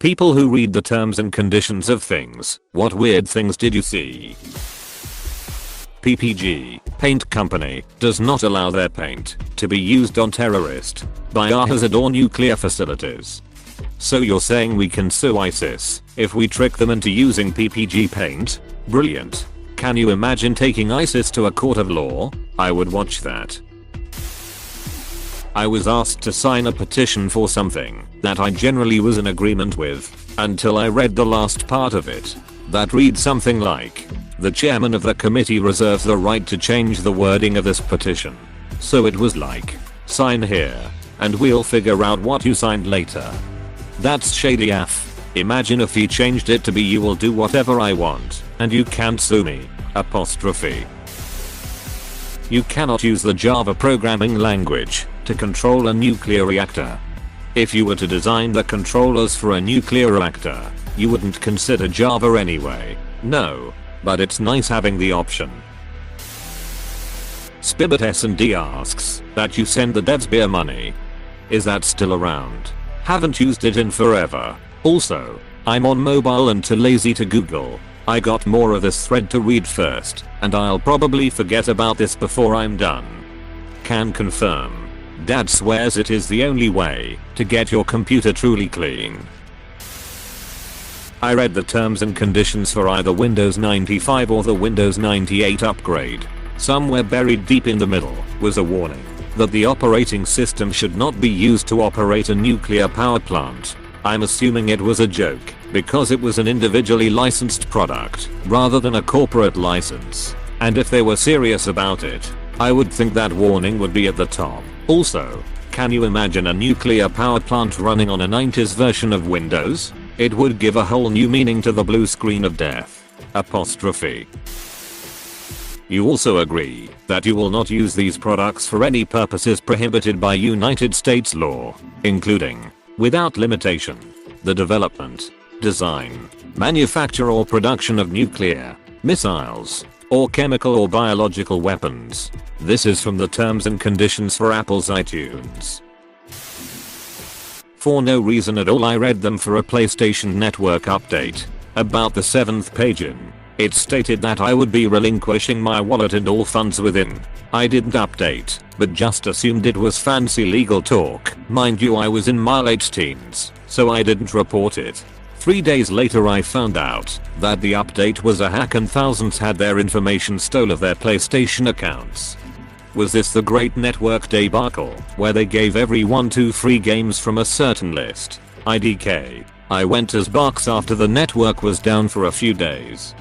People who read the terms and conditions of things. What weird things did you see? PPG, paint company, does not allow their paint to be used on terrorist, biohazard or nuclear facilities. So you're saying we can sue ISIS if we trick them into using PPG paint? Brilliant. Can you imagine taking ISIS to a court of law? I would watch that. I was asked to sign a petition for something that I generally was in agreement with until I read the last part of it. That reads something like, the chairman of the committee reserves the right to change the wording of this petition. So it was like, sign here, and we'll figure out what you signed later. That's shady AF. Imagine if he changed it to be you will do whatever I want, and you can't sue me, apostrophe. You cannot use the Java programming language to control a nuclear reactor. If you were to design the controllers for a nuclear reactor, you wouldn't consider Java anyway. No. But it's nice having the option. Spibbit S&D asks that you send the devs beer money. Is that still around? Haven't used it in forever. Also, I'm on mobile and too lazy to Google. I got more of this thread to read first, and I'll probably forget about this before I'm done. Can confirm. Dad swears it is the only way to get your computer truly clean. I read the terms and conditions for either Windows 95 or the Windows 98 upgrade. Somewhere buried deep in the middle was a warning that the operating system should not be used to operate a nuclear power plant. I'm assuming it was a joke because it was an individually licensed product rather than a corporate license. And if they were serious about it, I would think that warning would be at the top. Also, can you imagine a nuclear power plant running on a 90s version of Windows? It would give a whole new meaning to the blue screen of death. Apostrophe. You also agree that you will not use these products for any purposes prohibited by United States law, including, without limitation, the development, design, manufacture or production of nuclear, missiles, or chemical or biological weapons. This is from the terms and conditions for Apple's iTunes. For no reason at all I read them for a PlayStation Network update. About the 7th page in, it stated that I would be relinquishing my wallet and all funds within. I didn't update, but just assumed it was fancy legal talk. Mind you, I was in my late teens, so I didn't report it. 3 days later I found out that the update was a hack and thousands had their information stolen of their PlayStation accounts. Was this the great network debacle where they gave everyone 2 free games from a certain list? IDK. I went as box after the network was down for a few days.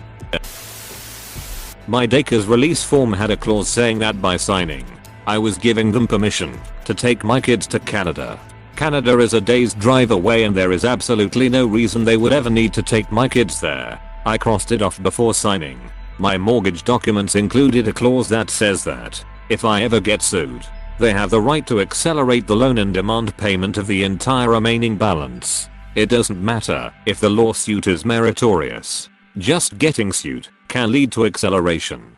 My Daker's release form had a clause saying that by signing, I was giving them permission to take my kids to Canada. Canada is a day's drive away and there is absolutely no reason they would ever need to take my kids there. I crossed it off before signing. My mortgage documents included a clause that says that if I ever get sued, they have the right to accelerate the loan and demand payment of the entire remaining balance. It doesn't matter if the lawsuit is meritorious. Just getting sued can lead to acceleration.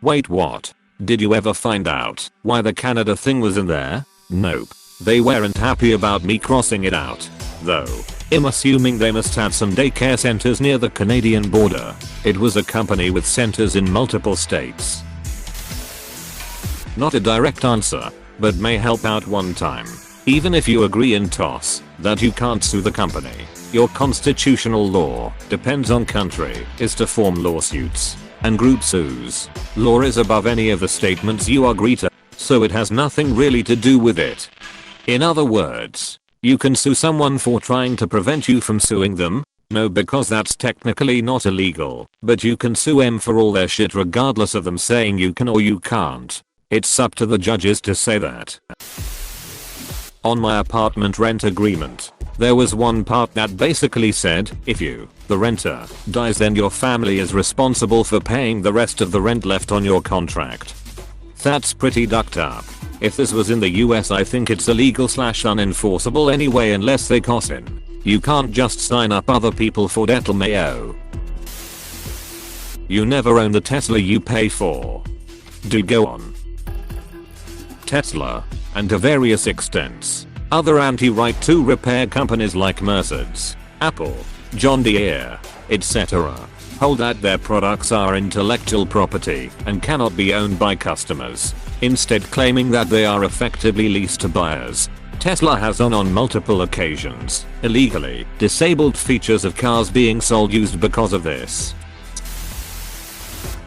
Wait, what? Did you ever find out why the Canada thing was in there? Nope. They weren't happy about me crossing it out, though. I'm assuming they must have some daycare centers near the Canadian border. It was a company with centers in multiple states. Not a direct answer, but may help out one time. Even if you agree in TOS that you can't sue the company, your constitutional law depends on country is to form lawsuits and group sues. Law is above any of the statements you agree to, so it has nothing really to do with it. In other words, you can sue someone for trying to prevent you from suing them. No, because that's technically not illegal, but you can sue them for all their shit regardless of them saying you can or you can't. It's up to the judges to say that. On my apartment rent agreement, there was one part that basically said, if you, the renter, dies then your family is responsible for paying the rest of the rent left on your contract. That's pretty ducked up. If this was in the US I think it's illegal / unenforceable anyway unless they cost in. You can't just sign up other people for dental mayo. You never own the Tesla you pay for. Do go on. Tesla, and to various extents, other anti-right to repair companies like Mercedes, Apple, John Deere, etc. hold that their products are intellectual property and cannot be owned by customers, instead claiming that they are effectively leased to buyers. Tesla has on multiple occasions illegally disabled features of cars being sold used because of this.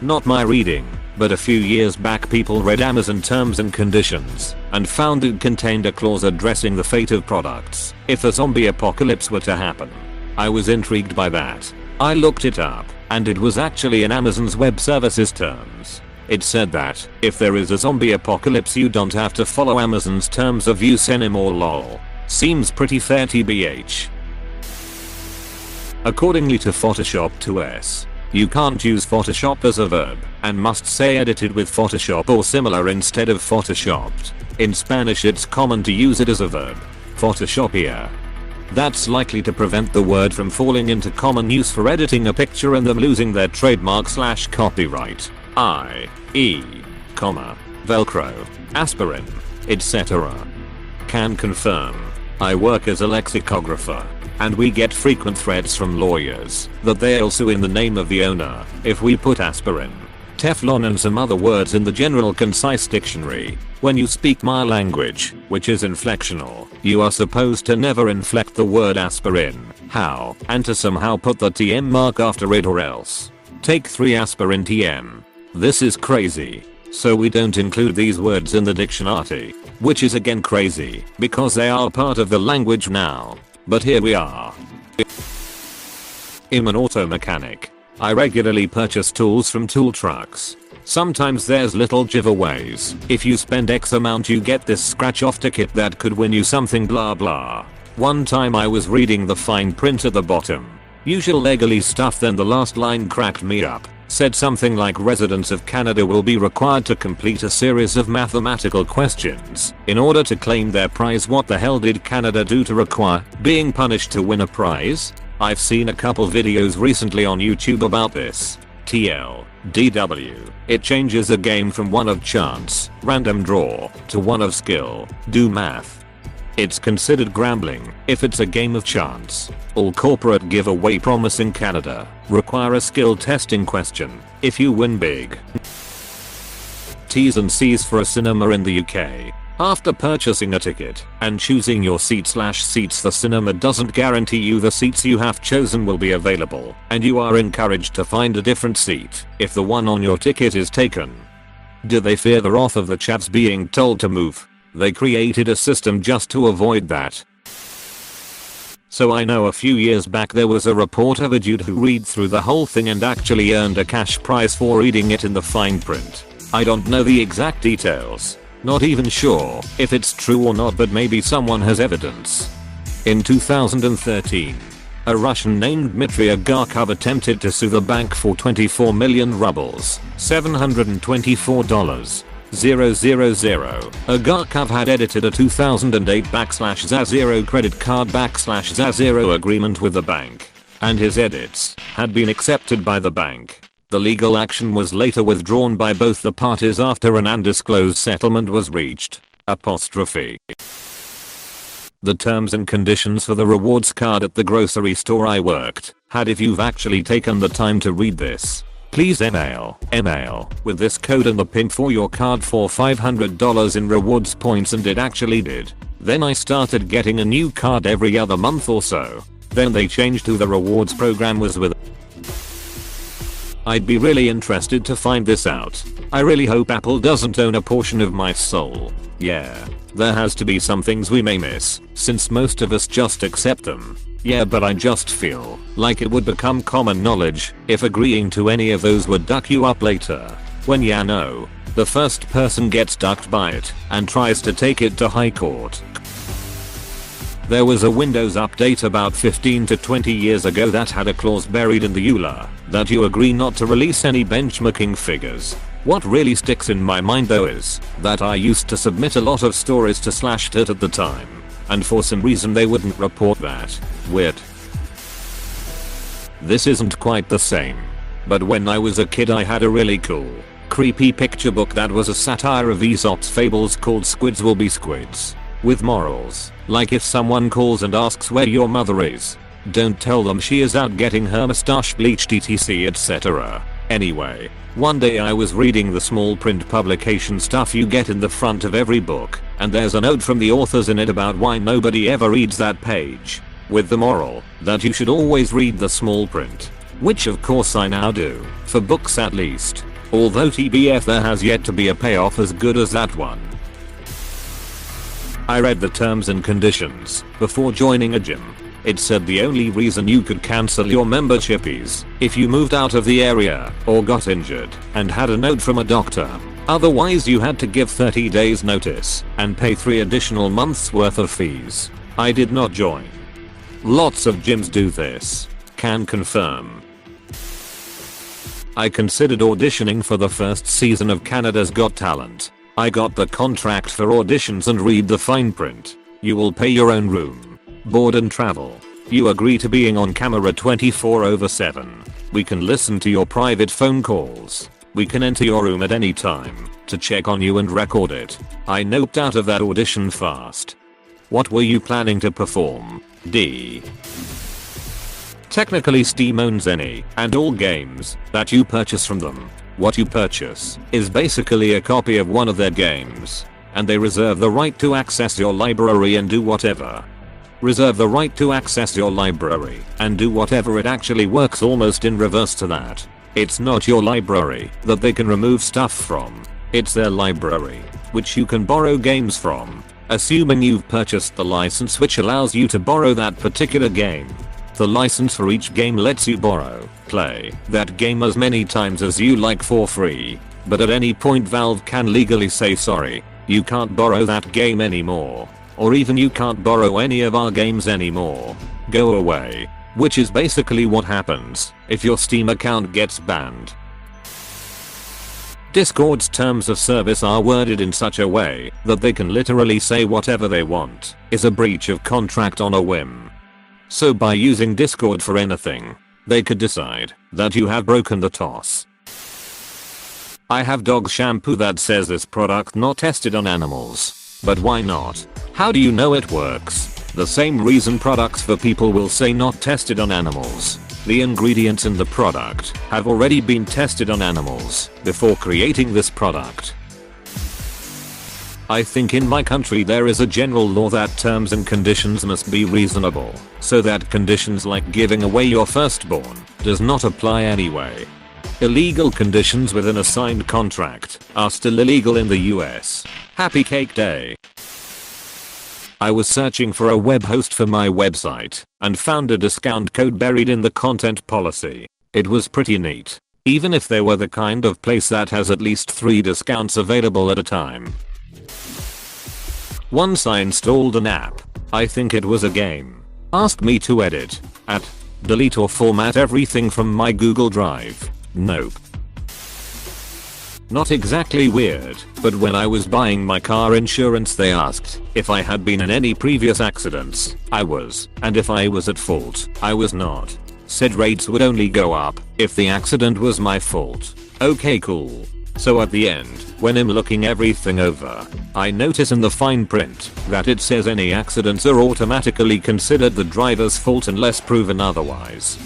Not my reading, but a few years back people read Amazon terms and conditions and found it contained a clause addressing the fate of products if a zombie apocalypse were to happen. I was intrigued by that. I looked it up, and it was actually in Amazon's web services terms. It said that if there is a zombie apocalypse you don't have to follow Amazon's terms of use anymore. Lol. Seems pretty fair tbh. Accordingly to Photoshop 2s, you can't use Photoshop as a verb and must say edited with Photoshop or similar instead of photoshopped. In Spanish it's common to use it as a verb, photoshopia. That's likely to prevent the word from falling into common use for editing a picture and them losing their trademark/copyright, i.e., Velcro, aspirin, etc. Can confirm. I work as a lexicographer, and we get frequent threats from lawyers that they'll sue in the name of the owner if we put aspirin, Teflon and some other words in the general concise dictionary. When you speak my language, which is inflectional, you are supposed to never inflect the word aspirin, how, and to somehow put the TM mark after it or else. Take 3 aspirin TM. This is crazy. So we don't include these words in the dictionary, which is again crazy because they are part of the language now. But here we are. I'm an auto mechanic. I regularly purchase tools from tool trucks. Sometimes there's little giveaways. If you spend X amount you get this scratch off ticket that could win you something blah blah. One time I was reading the fine print at the bottom. Usual legally stuff, then the last line cracked me up. Said something like residents of Canada will be required to complete a series of mathematical questions in order to claim their prize. What the hell did Canada do to require being punished to win a prize? I've seen a couple videos recently on YouTube about this. DW. It changes a game from one of chance, random draw, to one of skill, do math. It's considered gambling if it's a game of chance. All corporate giveaway promise in Canada require a skill testing question if you win big. T's and C's for a cinema in the UK. After purchasing a ticket and choosing your seats, the cinema doesn't guarantee you the seats you have chosen will be available, and you are encouraged to find a different seat if the one on your ticket is taken. Do they fear the wrath of the chavs being told to move? They created a system just to avoid that. So I know a few years back there was a report of a dude who read through the whole thing and actually earned a cash prize for reading it in the fine print. I don't know the exact details. Not even sure if it's true or not, but maybe someone has evidence. In 2013, a Russian named Dmitry Agarkov attempted to sue the bank for 24 million rubles, $724,000. Agarkov had edited a 2008/ZA0 credit card /ZA0 agreement with the bank, and his edits had been accepted by the bank. The legal action was later withdrawn by both the parties after an undisclosed settlement was reached. The terms and conditions for the rewards card at the grocery store I worked had, if you've actually taken the time to read this, please email with this code and the PIN for your card for $500 in rewards points, and it actually did. Then I started getting a new card every other month or so. Then they changed who the rewards program was with. I'd be really interested to find this out. I really hope Apple doesn't own a portion of my soul. Yeah, there has to be some things we may miss, since most of us just accept them. Yeah, but I just feel like it would become common knowledge if agreeing to any of those would duck you up later. When the first person gets ducked by it and tries to take it to high court. There was a Windows update about 15 to 20 years ago that had a clause buried in the EULA that you agree not to release any benchmarking figures. What really sticks in my mind though is that I used to submit a lot of stories to Slashdot at the time, and for some reason they wouldn't report that. Weird. This isn't quite the same, but when I was a kid I had a really cool, creepy picture book that was a satire of Aesop's fables called Squids Will Be Squids, with morals, like if someone calls and asks where your mother is, Don't tell them she is out getting her mustache bleached etc etc. Anyway, one day I was reading the small print publication stuff you get in the front of every book, and there's a note from the authors in it about why nobody ever reads that page. With the moral that you should always read the small print. Which of course I now do, for books at least. Although TBF there has yet to be a payoff as good as that one. I read the terms and conditions before joining a gym. It said the only reason you could cancel your membership is if you moved out of the area or got injured and had a note from a doctor. Otherwise you had to give 30 days notice and pay 3 additional months worth of fees. I did not join. Lots of gyms do this. Can confirm. I considered auditioning for the first season of Canada's Got Talent. I got the contract for auditions and read the fine print. You will pay your own room, board and travel. You agree to being on camera 24/7. We can listen to your private phone calls. We can enter your room at any time to check on you and record it. I noped out of that audition fast. What were you planning to perform? D. Technically Steam owns any and all games that you purchase from them. What you purchase is basically a copy of one of their games, and they reserve the right to access your library and do whatever. Reserve the right to access your library and do whatever. It actually works almost in reverse to that. It's not your library that they can remove stuff from. It's their library, which you can borrow games from, assuming you've purchased the license which allows you to borrow that particular game. The license for each game lets you borrow, play that game as many times as you like for free, but at any point Valve can legally say sorry, you can't borrow that game anymore. Or even you can't borrow any of our games anymore. Go away. Which is basically what happens if your Steam account gets banned. Discord's terms of service are worded in such a way that they can literally say whatever they want is a breach of contract on a whim. So by using Discord for anything, they could decide that you have broken the toss. I have dog shampoo that says this product not tested on animals. But why not? How do you know it works? The same reason products for people will say not tested on animals. The ingredients in the product have already been tested on animals before creating this product. I think in my country there is a general law that terms and conditions must be reasonable, so that conditions like giving away your firstborn does not apply anyway. Illegal conditions within a signed contract are still illegal in the US. Happy Cake Day. I was searching for a web host for my website and found a discount code buried in the content policy. It was pretty neat, even if they were the kind of place that has at least 3 discounts available at a time. Once I installed an app, I think it was a game, asked me to edit, add, delete or format everything from my Google Drive. Nope. Not exactly weird, but when I was buying my car insurance they asked if I had been in any previous accidents. I was, and if I was at fault, I was not. Said rates would only go up if the accident was my fault. Okay, cool. So at the end, when I'm looking everything over, I notice in the fine print that it says any accidents are automatically considered the driver's fault unless proven otherwise.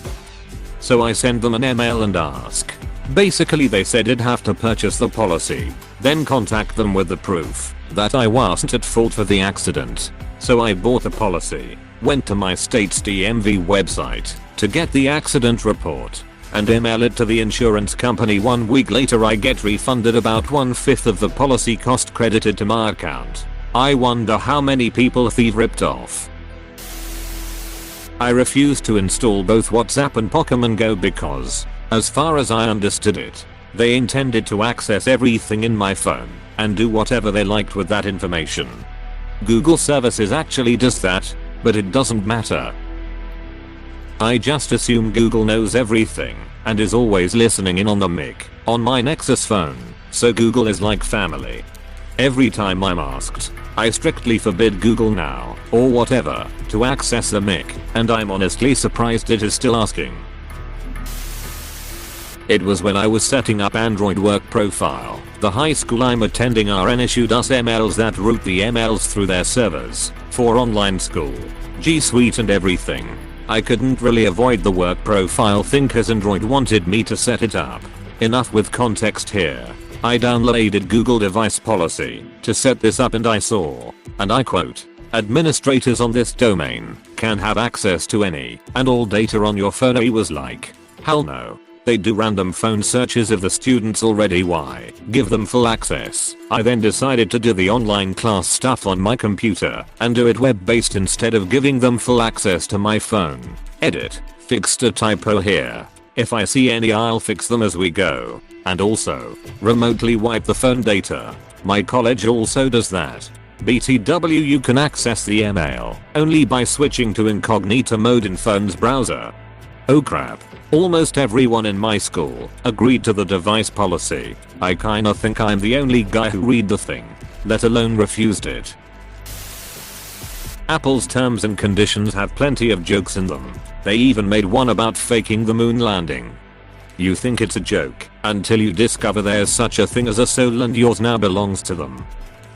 So I send them an email and ask. Basically they said I'd have to purchase the policy, then contact them with the proof that I wasn't at fault for the accident. So I bought the policy, went to my state's DMV website to get the accident report, and email it to the insurance company. 1 week later I get refunded about 1/5 of the policy cost credited to my account. I wonder how many people Thief ripped off. I refused to install both WhatsApp and Pokemon Go because, as far as I understood it, they intended to access everything in my phone and do whatever they liked with that information. Google Services actually does that, but it doesn't matter. I just assume Google knows everything and is always listening in on the mic on my Nexus phone, so Google is like family. Every time I'm asked, I strictly forbid Google Now or whatever to access the mic, and I'm honestly surprised it is still asking. It was when I was setting up Android work profile. The high school I'm attending RN issued us emails that route the emails through their servers for online school, G Suite and everything. I couldn't really avoid the work profile thing cause Android wanted me to set it up. Enough with context here. I downloaded Google device policy to set this up and I saw, and I quote, administrators on this domain can have access to any and all data on your phone. I was like, hell no. They do random phone searches of the students already. Why give them full access? I then decided to do the online class stuff on my computer and do it web based instead of giving them full access to my phone. Edit. Fixed a typo here. If I see any I'll fix them as we go. And also, remotely wipe the phone data. My college also does that. BTW, you can access the email only by switching to incognito mode in phone's browser. Oh crap. Almost everyone in my school agreed to the device policy. I kinda think I'm the only guy who read the thing, let alone refused it. Apple's terms and conditions have plenty of jokes in them. They even made one about faking the moon landing. You think it's a joke until you discover there's such a thing as a soul and yours now belongs to them.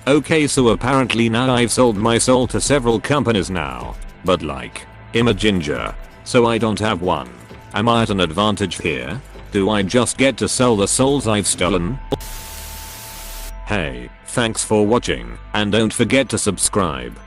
Okay, so apparently now I've sold my soul to several companies now. But like, I'm a ginger, so I don't have one. Am I at an advantage here? Do I just get to sell the souls I've stolen? Hey, thanks for watching, and don't forget to subscribe.